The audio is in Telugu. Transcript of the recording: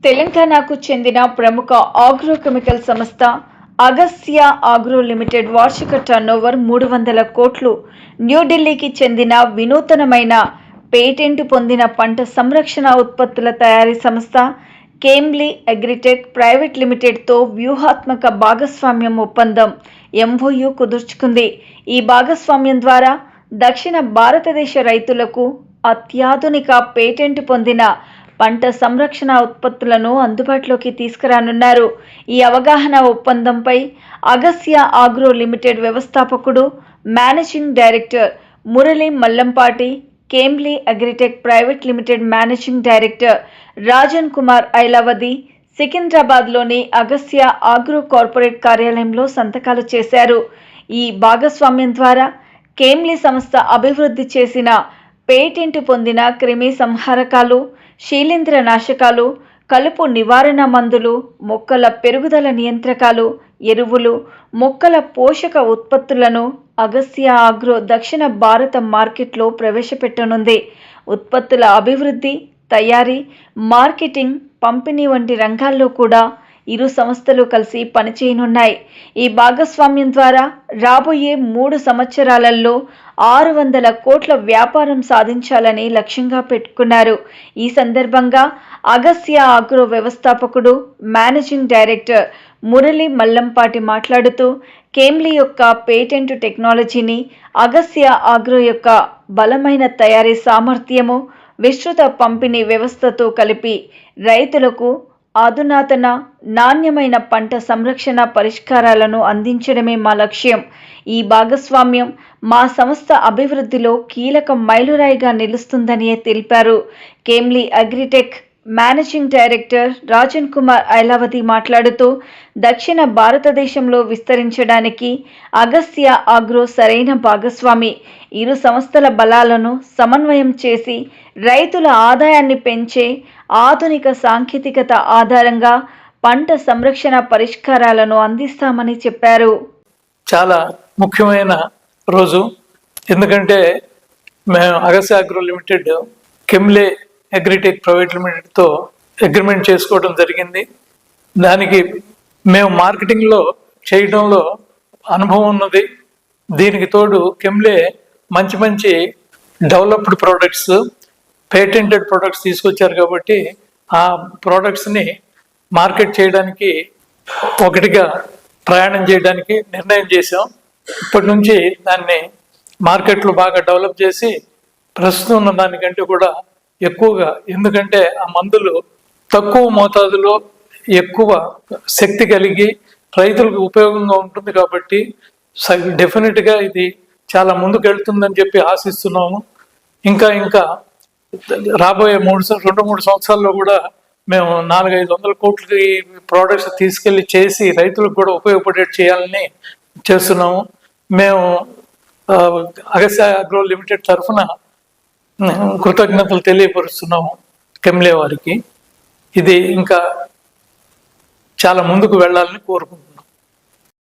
తెలంగాణకు చెందిన ప్రముఖ ఆగ్రోకెమికల్ సంస్థ అగస్త్య ఆగ్రో లిమిటెడ్ వార్షిక టర్నోవర్ 300 కోట్లు. న్యూఢిల్లీకి చెందిన వినూతనమైన పేటెంట్ పొందిన పంట సంరక్షణ ఉత్పత్తుల తయారీ సంస్థ కేమ్లీ అగ్రిటెక్ ప్రైవేట్ లిమిటెడ్తో వ్యూహాత్మక భాగస్వామ్యం ఒప్పందం ఎంఓయూ కుదుర్చుకుంది. ఈ భాగస్వామ్యం ద్వారా దక్షిణ భారతదేశ రైతులకు అత్యాధునిక పేటెంట్ పొందిన పంట సంరక్షణ ఉత్పత్తులను అందుబాటులోకి తీసుకురానున్నారు. ఈ అవగాహన ఒప్పందంపై అగస్త్య ఆగ్రో లిమిటెడ్ వ్యవస్థాపకుడు, మేనేజింగ్ డైరెక్టర్ మురళీ మల్లంపాటి, కేమ్లీ agritech private limited managing director Rajan Kumar Ailavati సికింద్రాబాద్లోని అగస్త్య ఆగ్రో కార్పొరేట్ కార్యాలయంలో సంతకాలు చేశారు. ఈ భాగస్వామ్యం ద్వారా కేమ్లీ సంస్థ అభివృద్ధి చేసిన పేటెంట్ పొందిన క్రిమి సంహారకాలు, శీలింద్ర నాశకాలు, కలుపు నివారణ మందులు, మొక్కల పెరుగుదల నియంత్రకాలు, ఎరువులు, మొక్కల పోషక ఉత్పత్తులను అగస్త్య ఆగ్రో దక్షిణ భారత మార్కెట్లో ప్రవేశపెట్టనుంది. ఉత్పత్తుల అభివృద్ధి, తయారీ, మార్కెటింగ్, పంపిణీ వంటి రంగాల్లో కూడా ఇరు సంస్థలు కలిసి పనిచేయనున్నాయి. ఈ భాగస్వామ్యం ద్వారా రాబోయే 3 సంవత్సరాలలో 600 కోట్ల వ్యాపారం సాధించాలని లక్ష్యంగా పెట్టుకున్నారు. ఈ సందర్భంగా అగస్త్య ఆగ్రో వ్యవస్థాపకుడు, మేనేజింగ్ డైరెక్టర్ మురళీ మల్లంపాటి మాట్లాడుతూ, కేమ్లీ యొక్క పేటెంట్ టెక్నాలజీని అగస్త్య ఆగ్రో యొక్క బలమైన తయారీ సామర్థ్యము, విస్తృత పంపిణీ వ్యవస్థతో కలిపి రైతులకు అధునాతన, నాణ్యమైన పంట సంరక్షణ పరిష్కారాలను అందించడమే మా లక్ష్యం. ఈ భాగస్వామ్యం మా సంస్థ అభివృద్ధిలో కీలక మైలురాయిగా నిలుస్తుందని తెలిపారు. కేమ్లీ agritech managing director Rajan Kumar Ailavati మాట్లాడుతూ, దక్షిణ భారతదేశంలో విస్తరించడానికి అగస్త్య ఆగ్రో సరైన భాగస్వామి. ఇరు సంస్థల బలాలను సమన్వయం చేసి రైతుల ఆదాయాన్ని పెంచే ఆధునిక సాంకేతికత ఆధారంగా పంట సంరక్షణ పరిష్కారాలను అందిస్తామని చెప్పారు. చాలా ముఖ్యమైన రోజు, ఎందుకంటే మేము అగస్త్య ఆగ్రో లిమిటెడ్ కెమ్లీ అగ్రిటెక్ ప్రైవేట్ లిమిటెడ్తో అగ్రిమెంట్ చేసుకోవడం జరిగింది. దానికి మేము మార్కెటింగ్లో చేయడంలో అనుభవం ఉన్నది. దీనికి తోడు కెమ్లీ మంచి మంచి డెవలప్డ్ ప్రోడక్ట్స్, పేటెంటెడ్ ప్రోడక్ట్స్ తీసుకొచ్చారు కాబట్టి ఆ ప్రోడక్ట్స్ని మార్కెట్ చేయడానికి ఒకటిగా ప్రయాణం చేయడానికి నిర్ణయం చేసాం. ఇప్పటి నుంచి దాన్ని మార్కెట్లో బాగా డెవలప్ చేసి ప్రస్తుతం ఉన్న దానికంటే కూడా ఎక్కువగా, ఎందుకంటే ఆ మందులు తక్కువ మోతాదులో ఎక్కువ శక్తి కలిగి రైతులకు ఉపయోగంగా ఉంటుంది కాబట్టి డెఫినెట్గా ఇది చాలా ముందుకు వెళ్తుందని చెప్పి ఆశిస్తున్నాము. ఇంకా రాబోయే 2-3 సంవత్సరాల్లో కూడా మేము 400-500 కోట్లకి ప్రోడక్ట్స్ తీసుకెళ్లి చేసి రైతులకు కూడా ఉపయోగపడేట్టు చేయాలని చేస్తున్నాము. మేము అగస్త్య ఆగ్రో లిమిటెడ్ తరఫున కృతజ్ఞతలు తెలియపరుస్తున్నాము కెమ్లీ వారికి. ఇది ఇంకా చాలా ముందుకు వెళ్ళాలని కోరుకుంటున్నాం.